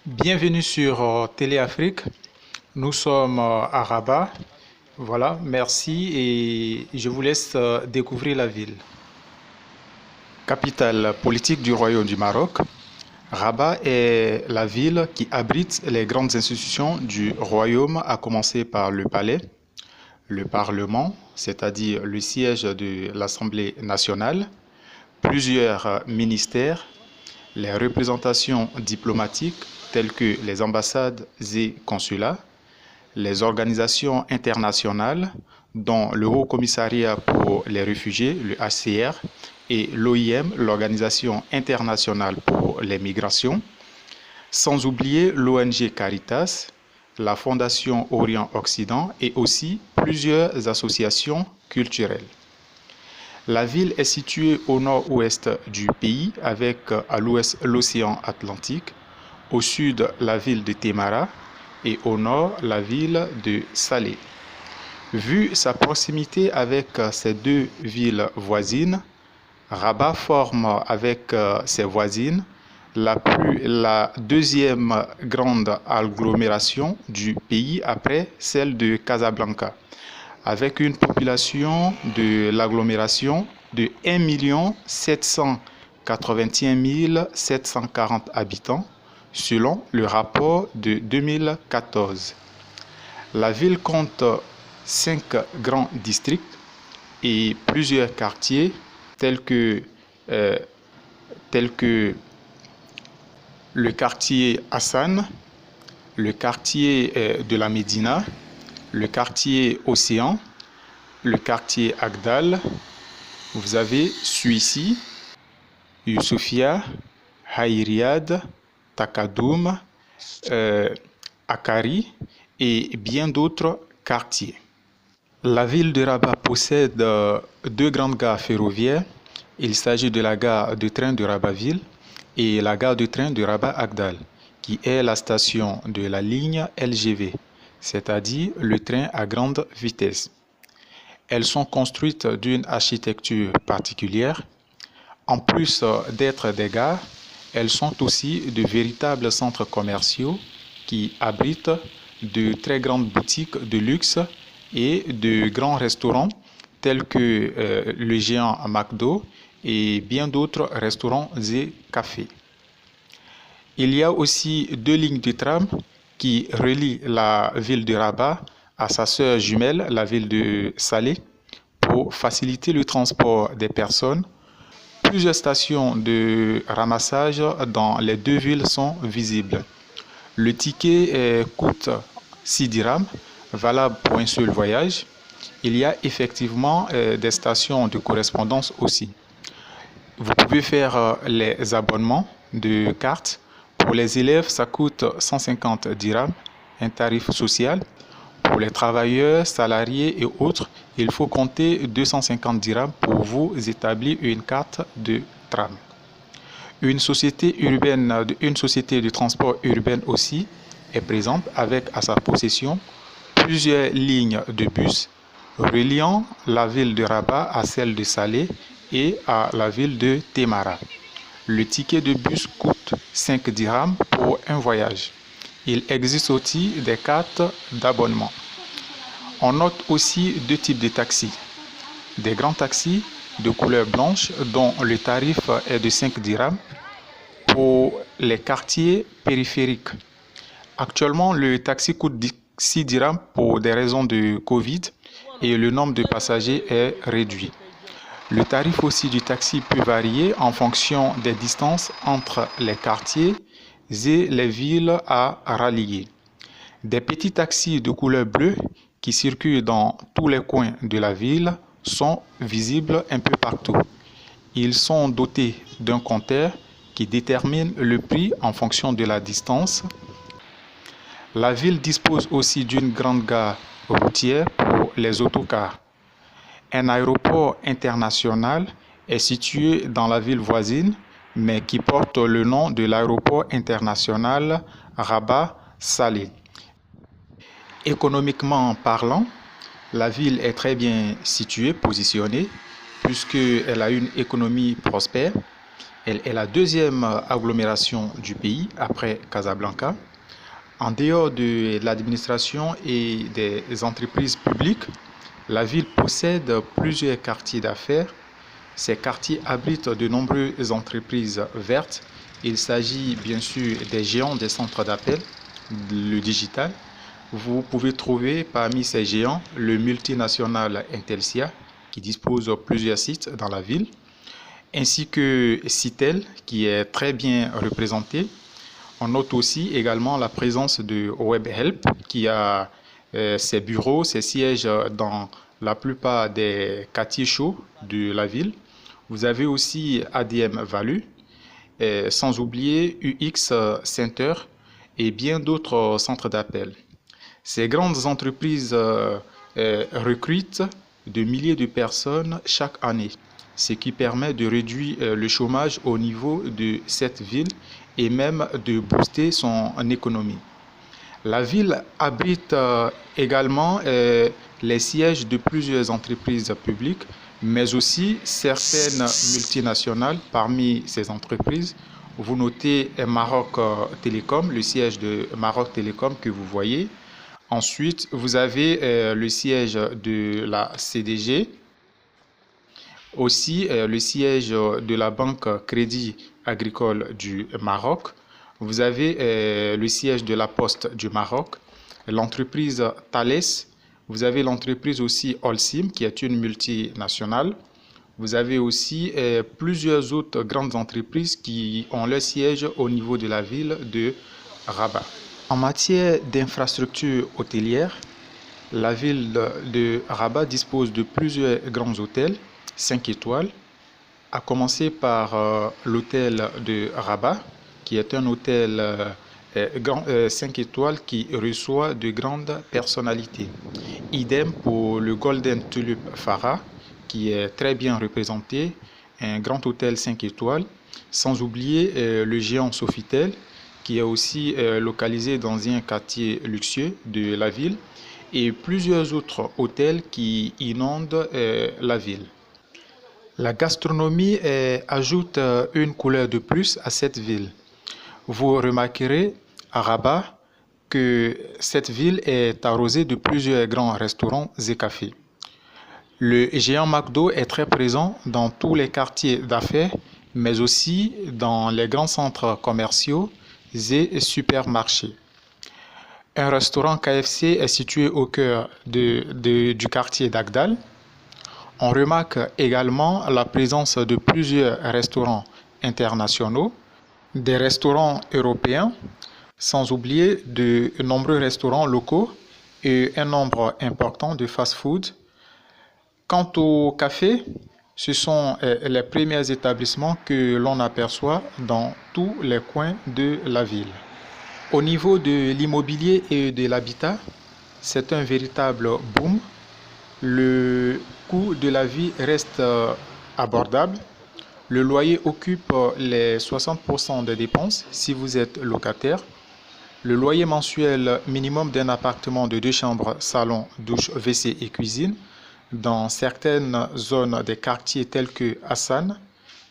Bienvenue sur Téléafrique. Nous sommes à Rabat. Voilà, merci et je vous laisse découvrir la ville. Capitale politique du Royaume du Maroc, Rabat est la ville qui abrite les grandes institutions du Royaume, à commencer par le palais, le Parlement, c'est-à-dire le siège de l'Assemblée nationale, plusieurs ministères, les représentations diplomatiques telles que les ambassades et consulats, les organisations internationales dont le Haut Commissariat pour les réfugiés, le HCR, et l'OIM, l'Organisation internationale pour les migrations, sans oublier l'ONG Caritas, la Fondation Orient-Occident et aussi plusieurs associations culturelles. La ville est située au nord-ouest du pays avec à l'ouest l'océan Atlantique, au sud la ville de Témara et au nord la ville de Salé. Vu sa proximité avec ces deux villes voisines, Rabat forme avec ses voisines la deuxième grande agglomération du pays après celle de Casablanca, avec une population de l'agglomération de 1 781 740 habitants, selon le rapport de 2014. La ville compte 5 grands districts et plusieurs quartiers tels que le quartier Hassan, le quartier de la Médina, le quartier Océan, le quartier Agdal. Vous avez celui-ci, Youssoufia, Haïriad, Takadoum, Akari et bien d'autres quartiers. La ville de Rabat possède deux grandes gares ferroviaires. Il s'agit de la gare de train de Rabat-Ville et la gare de train de Rabat-Agdal, qui est la station de la ligne LGV, c'est-à-dire le train à grande vitesse. Elles sont construites d'une architecture particulière. En plus d'être des gares, elles sont aussi de véritables centres commerciaux qui abritent de très grandes boutiques de luxe et de grands restaurants tels que le géant McDo et bien d'autres restaurants et cafés. Il y a aussi deux lignes de tram qui relient la ville de Rabat à sa sœur jumelle, la ville de Salé, pour faciliter le transport des personnes. Plusieurs stations de ramassage dans les deux villes sont visibles. Le ticket coûte 6 dirhams, valable pour un seul voyage. Il y a effectivement des stations de correspondance aussi. Vous pouvez faire les abonnements de cartes. Pour les élèves, ça coûte 150 dirhams, un tarif social. Pour les travailleurs, salariés et autres, il faut compter 250 dirhams pour vous établir une carte de tram. Une société de transport urbain aussi est présente avec à sa possession plusieurs lignes de bus reliant la ville de Rabat à celle de Salé et à la ville de Témara. Le ticket de bus coûte 5 dirhams pour un voyage. Il existe aussi des cartes d'abonnement. On note aussi deux types de taxis. Des grands taxis de couleur blanche dont le tarif est de 5 dirhams pour les quartiers périphériques. Actuellement, le taxi coûte 6 dirhams pour des raisons de Covid et le nombre de passagers est réduit. Le tarif aussi du taxi peut varier en fonction des distances entre les quartiers et les villes à rallier. Des petits taxis de couleur bleue qui circulent dans tous les coins de la ville sont visibles un peu partout. Ils sont dotés d'un compteur qui détermine le prix en fonction de la distance. La ville dispose aussi d'une grande gare routière pour les autocars. Un aéroport international est situé dans la ville voisine, mais qui porte le nom de l'aéroport international Rabat-Salé. Économiquement parlant, la ville est très bien située, positionnée, puisqu'elle a une économie prospère. Elle est la deuxième agglomération du pays après Casablanca. En dehors de l'administration et des entreprises publiques, la ville possède plusieurs quartiers d'affaires. Ces quartiers abritent de nombreuses entreprises vertes. Il s'agit bien sûr des géants des centres d'appel, le digital. Vous pouvez trouver parmi ces géants le multinational Intelsia, qui dispose de plusieurs sites dans la ville, ainsi que Citel, qui est très bien représenté. On note aussi également la présence de WebHelp, qui a ses bureaux, ses sièges dans la plupart des quartiers chauds de la ville. Vous avez aussi ADM Value, sans oublier UX Center et bien d'autres centres d'appel. Ces grandes entreprises recrutent de milliers de personnes chaque année, ce qui permet de réduire le chômage au niveau de cette ville et même de booster son économie. La ville abrite également les sièges de plusieurs entreprises publiques, mais aussi certaines multinationales. Parmi ces entreprises, vous notez Maroc Télécom, le siège de Maroc Télécom que vous voyez. Ensuite, vous avez le siège de la CDG, aussi le siège de la Banque Crédit Agricole du Maroc. Vous avez le siège de la Poste du Maroc, l'entreprise Thales. Vous avez l'entreprise aussi Holcim, qui est une multinationale. Vous avez aussi plusieurs autres grandes entreprises qui ont leur siège au niveau de la ville de Rabat. En matière d'infrastructures hôtelières, la ville de Rabat dispose de plusieurs grands hôtels 5 étoiles, à commencer par l'hôtel de Rabat, qui est un hôtel 5 étoiles qui reçoit de grandes personnalités. Idem pour le Golden Tulip Farah, qui est très bien représenté, un grand hôtel 5 étoiles, sans oublier le géant Sofitel, qui est aussi localisé dans un quartier luxueux de la ville, et plusieurs autres hôtels qui inondent la ville. La gastronomie ajoute une couleur de plus à cette ville. Vous remarquerez à Rabat que cette ville est arrosée de plusieurs grands restaurants et cafés. Le géant McDo est très présent dans tous les quartiers d'affaires, mais aussi dans les grands centres commerciaux et supermarchés. Un restaurant KFC est situé au cœur du quartier d'Agdal. On remarque également la présence de plusieurs restaurants internationaux, des restaurants européens, sans oublier de nombreux restaurants locaux et un nombre important de fast-food. Quant au café, ce sont les premiers établissements que l'on aperçoit dans tous les coins de la ville. Au niveau de l'immobilier et de l'habitat, c'est un véritable boom. Le coût de la vie reste abordable. Le loyer occupe les 60% des dépenses si vous êtes locataire. Le loyer mensuel minimum d'un appartement de 2 chambres, salon, douche, WC et cuisine dans certaines zones des quartiers tels que Hassan,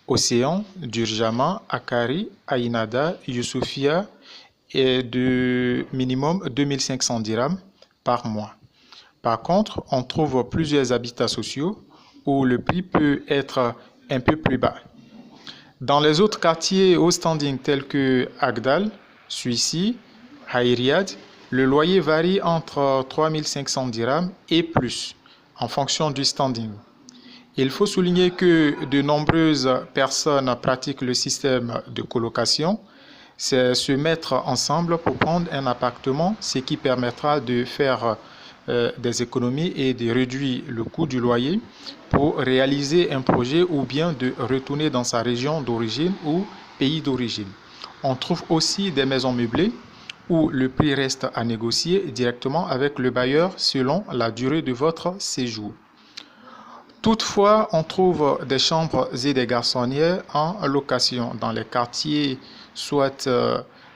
Océan, Durjama, Akari, Aïnada, Youssoufia est de minimum 2500 dirhams par mois. Par contre, on trouve plusieurs habitats sociaux où le prix peut être un peu plus bas. Dans les autres quartiers haut standing tels que Agdal, Suissi, Haïriad, le loyer varie entre 3500 dirhams et plus en fonction du standing. Il faut souligner que de nombreuses personnes pratiquent le système de colocation. C'est se mettre ensemble pour prendre un appartement, ce qui permettra de faire des économies et de réduire le coût du loyer pour réaliser un projet ou bien de retourner dans sa région d'origine ou pays d'origine. On trouve aussi des maisons meublées où le prix reste à négocier directement avec le bailleur selon la durée de votre séjour. Toutefois, on trouve des chambres et des garçonnières en location dans les quartiers soit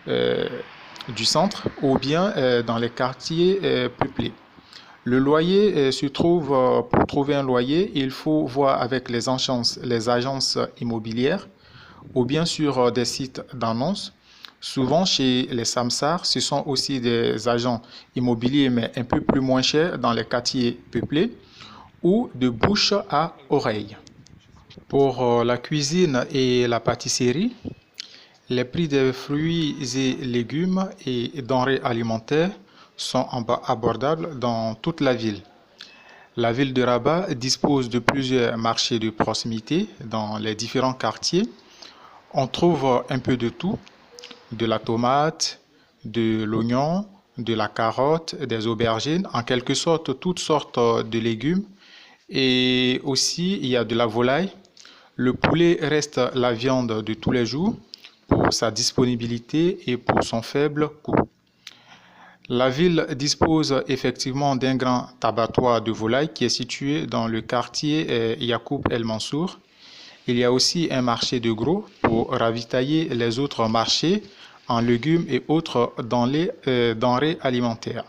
du centre ou bien dans les quartiers peuplés. Le loyer se trouve, pour trouver un loyer, il faut voir avec les agences immobilières ou bien sur des sites d'annonces. Souvent chez les Samsar, ce sont aussi des agents immobiliers, mais un peu plus moins chers dans les quartiers peuplés, ou de bouche à oreille. Pour la cuisine et la pâtisserie, les prix des fruits et légumes et denrées alimentaires sont abordables dans toute la ville. La ville de Rabat dispose de plusieurs marchés de proximité dans les différents quartiers. On trouve un peu de tout, de la tomate, de l'oignon, de la carotte, des aubergines, en quelque sorte toutes sortes de légumes. Et aussi, il y a de la volaille. Le poulet reste la viande de tous les jours pour sa disponibilité et pour son faible coût. La ville dispose effectivement d'un grand abattoir de volaille qui est situé dans le quartier Yacoub El Mansour. Il y a aussi un marché de gros pour ravitailler les autres marchés en légumes et autres denrées alimentaires.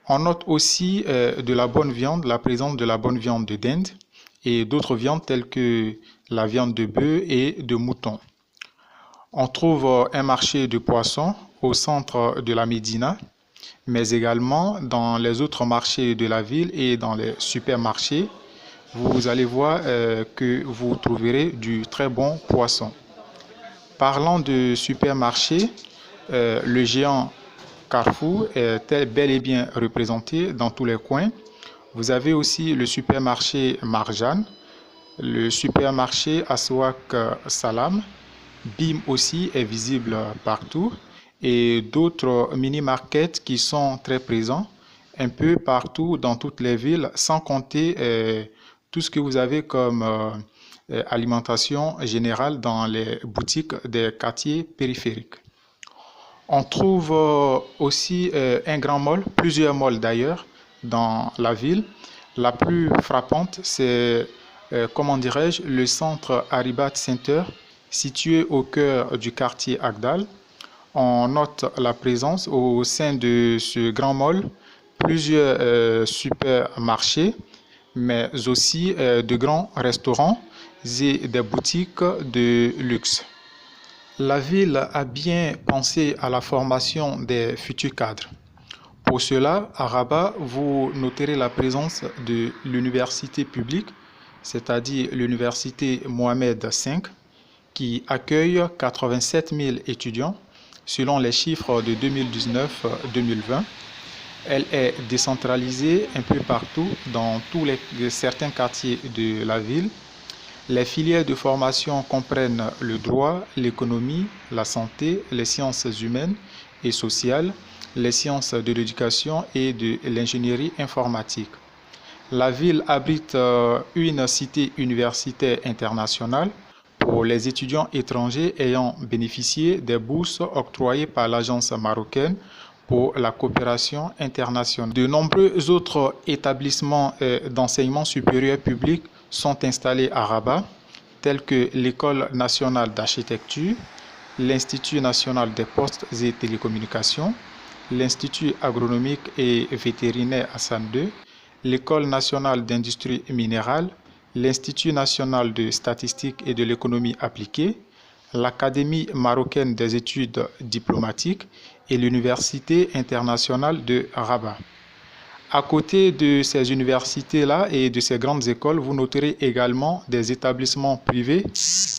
On note aussi de la bonne viande, la présence de la bonne viande de dinde et d'autres viandes telles que la viande de bœuf et de mouton. On trouve un marché de poissons au centre de la Médina, mais également dans les autres marchés de la ville et dans les supermarchés. Vous allez voir que vous trouverez du très bon poisson. Parlant de supermarché, le géant Carrefour est bel et bien représenté dans tous les coins. Vous avez aussi le supermarché Marjan, le supermarché Aswak Salam, BIM aussi est visible partout et d'autres mini-markets qui sont très présents un peu partout dans toutes les villes, sans compter tout ce que vous avez comme alimentation générale dans les boutiques des quartiers périphériques. On trouve aussi un grand mall, plusieurs malls d'ailleurs, dans la ville. La plus frappante, c'est, comment dirais-je, le centre Aribat Center, situé au cœur du quartier Agdal. On note la présence au sein de ce grand mall, plusieurs supermarchés, mais aussi de grands restaurants et des boutiques de luxe. La ville a bien pensé à la formation des futurs cadres. Pour cela, à Rabat, vous noterez la présence de l'université publique, c'est-à-dire l'université Mohamed V, qui accueille 87 000 étudiants selon les chiffres de 2019-2020. Elle est décentralisée un peu partout dans certains quartiers de la ville. Les filières de formation comprennent le droit, l'économie, la santé, les sciences humaines et sociales, les sciences de l'éducation et de l'ingénierie informatique. La ville abrite une cité universitaire internationale pour les étudiants étrangers ayant bénéficié des bourses octroyées par l'Agence marocaine pour la coopération internationale. De nombreux autres établissements d'enseignement supérieur public sont installés à Rabat, tels que l'École nationale d'architecture, l'Institut national des postes et télécommunications, l'Institut agronomique et vétérinaire Hassan II, l'École nationale d'industrie minérale, l'Institut national de statistique et de l'économie appliquée, l'Académie marocaine des études diplomatiques et l'Université internationale de Rabat. À côté de ces universités-là et de ces grandes écoles, vous noterez également des établissements privés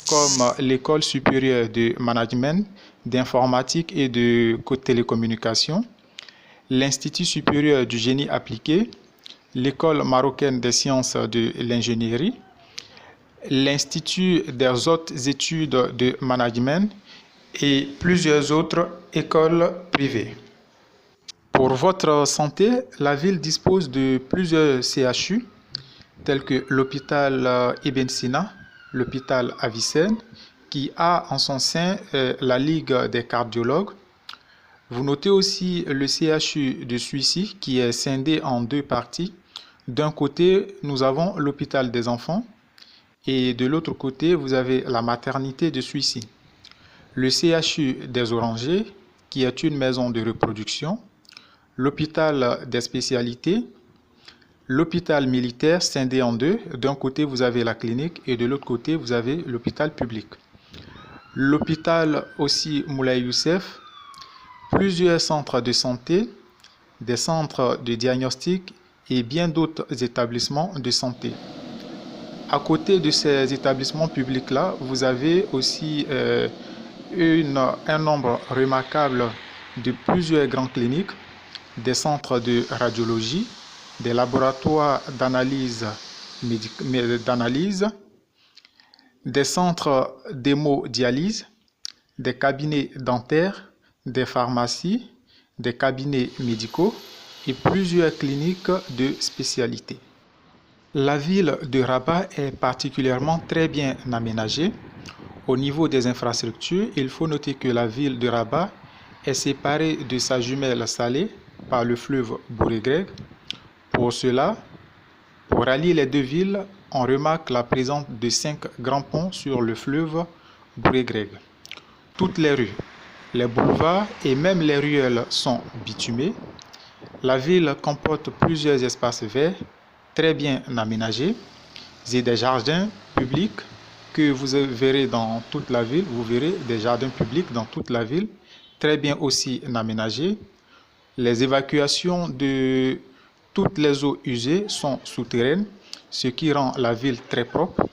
comme l'École supérieure de management, d'informatique et de télécommunications, l'Institut supérieur du génie appliqué, l'École marocaine des sciences de l'ingénierie, l'Institut des hautes études de management et plusieurs autres écoles privées. Pour votre santé, la ville dispose de plusieurs CHU, tels que l'hôpital Ibn Sina, l'hôpital Avicenne, qui a en son sein la Ligue des cardiologues. Vous notez aussi le CHU de Suissy, qui est scindé en deux parties. D'un côté, nous avons l'hôpital des enfants et de l'autre côté, vous avez la maternité de Suissy. Le CHU des Orangers, qui est une maison de reproduction, l'hôpital des spécialités, l'hôpital militaire scindé en deux. D'un côté, vous avez la clinique et de l'autre côté, vous avez l'hôpital public. l'hôpital aussi Moulay Youssef, plusieurs centres de santé, des centres de diagnostic et bien d'autres établissements de santé. À côté de ces établissements publics-là, vous avez aussi un nombre remarquable de plusieurs grandes cliniques, des centres de radiologie, des laboratoires d'analyse, des centres d'hémodialyse, des cabinets dentaires, des pharmacies, des cabinets médicaux et plusieurs cliniques de spécialité. La ville de Rabat est particulièrement très bien aménagée. Au niveau des infrastructures, il faut noter que la ville de Rabat est séparée de sa jumelle Salé par le fleuve Bouregreg. Pour cela, pour allier les deux villes, on remarque la présence de 5 grands ponts sur le fleuve Bouregreg. Toutes les rues, les boulevards et même les ruelles sont bitumées. La ville comporte plusieurs espaces verts très bien aménagés et des jardins publics que vous verrez dans toute la ville. Vous verrez des jardins publics dans toute la ville, très bien aussi aménagés. Les évacuations de toutes les eaux usées sont souterraines, ce qui rend la ville très propre.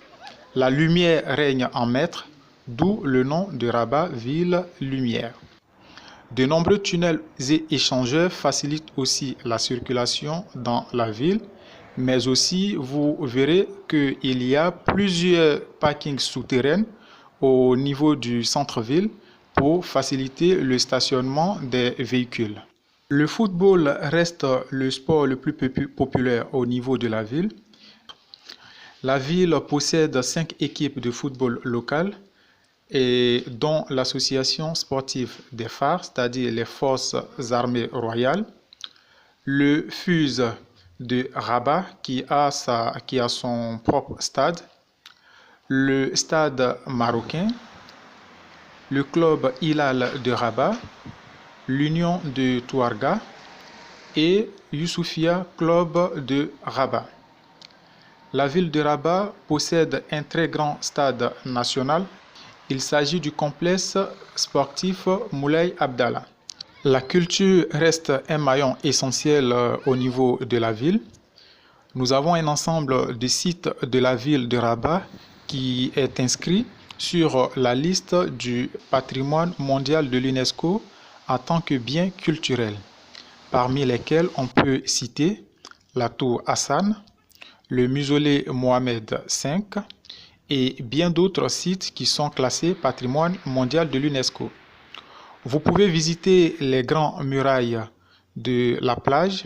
La lumière règne en maître, d'où le nom de Rabat, ville lumière. De nombreux tunnels et échangeurs facilitent aussi la circulation dans la ville, mais aussi vous verrez qu'il y a plusieurs parkings souterrains au niveau du centre-ville pour faciliter le stationnement des véhicules. Le football reste le sport le plus populaire au niveau de la ville. La ville possède 5 équipes de football locales, et dont l'association sportive des phares, c'est-à-dire les forces armées royales, le FUS de Rabat qui a son propre stade, le stade marocain, le club Hilal de Rabat, l'Union de Touarga et Youssoufia Club de Rabat. La ville de Rabat possède un très grand stade national. Il s'agit du complexe sportif Moulay Abdallah. La culture reste un maillon essentiel au niveau de la ville. Nous avons un ensemble de sites de la ville de Rabat qui est inscrit sur la liste du patrimoine mondial de l'UNESCO en tant que bien culturel, parmi lesquels on peut citer la tour Hassan, le mausolée Mohamed V, et bien d'autres sites qui sont classés patrimoine mondial de l'UNESCO. Vous pouvez visiter les grandes murailles de la plage.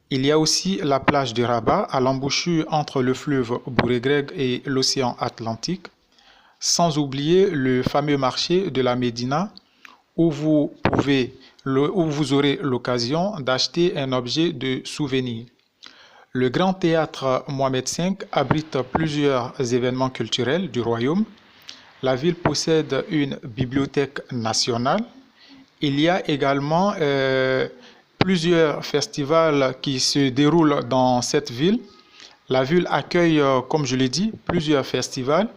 Il y a aussi la plage de Rabat à l'embouchure entre le fleuve Bouregreg et l'océan Atlantique, sans oublier le fameux marché de la Médina où vous aurez l'occasion d'acheter un objet de souvenir. Le Grand Théâtre Mohamed V abrite plusieurs événements culturels du royaume. La ville possède une bibliothèque nationale. Il y a également plusieurs festivals qui se déroulent dans cette ville. La ville accueille, comme je l'ai dit, plusieurs festivals.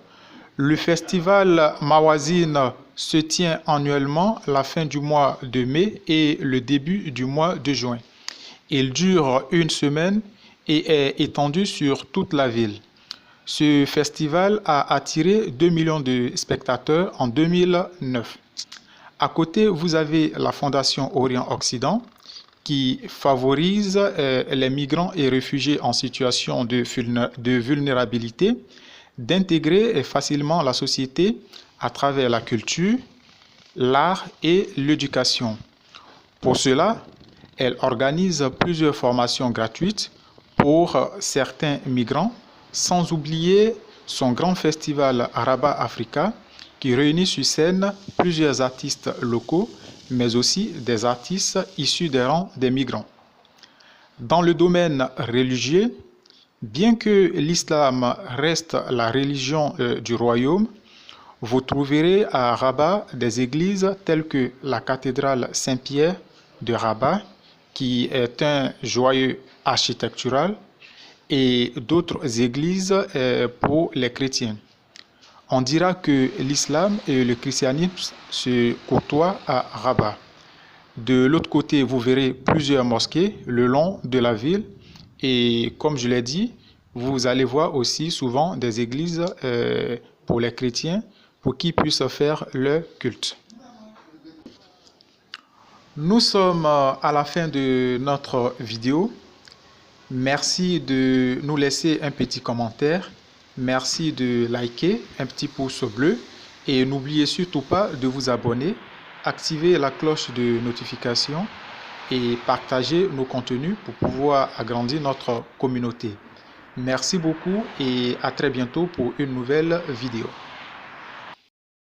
Le festival Mawazine se tient annuellement la fin du mois de mai et le début du mois de juin. Il dure une semaine et est étendu sur toute la ville. Ce festival a attiré 2 millions de spectateurs en 2009. À côté, vous avez la Fondation Orient-Occident qui favorise les migrants et réfugiés en situation de vulnérabilité d'intégrer facilement la société à travers la culture, l'art et l'éducation. Pour cela, elle organise plusieurs formations gratuites pour certains migrants, sans oublier son grand festival Rabat Africa qui réunit sur scène plusieurs artistes locaux, mais aussi des artistes issus des rangs des migrants. Dans le domaine religieux, bien que l'islam reste la religion du royaume, vous trouverez à Rabat des églises telles que la cathédrale Saint-Pierre de Rabat, qui est un joyau architectural, et d'autres églises pour les chrétiens. On dira que l'islam et le christianisme se côtoient à Rabat. De l'autre côté, vous verrez plusieurs mosquées le long de la ville. Et comme je l'ai dit, vous allez voir aussi souvent des églises pour les chrétiens pour qu'ils puissent faire leur culte. Nous sommes à la fin de notre vidéo. Merci de nous laisser un petit commentaire. Merci de liker, un petit pouce bleu. Et n'oubliez surtout pas de vous abonner, activer la cloche de notification et partager nos contenus pour pouvoir agrandir notre communauté. Merci beaucoup et à très bientôt pour une nouvelle vidéo.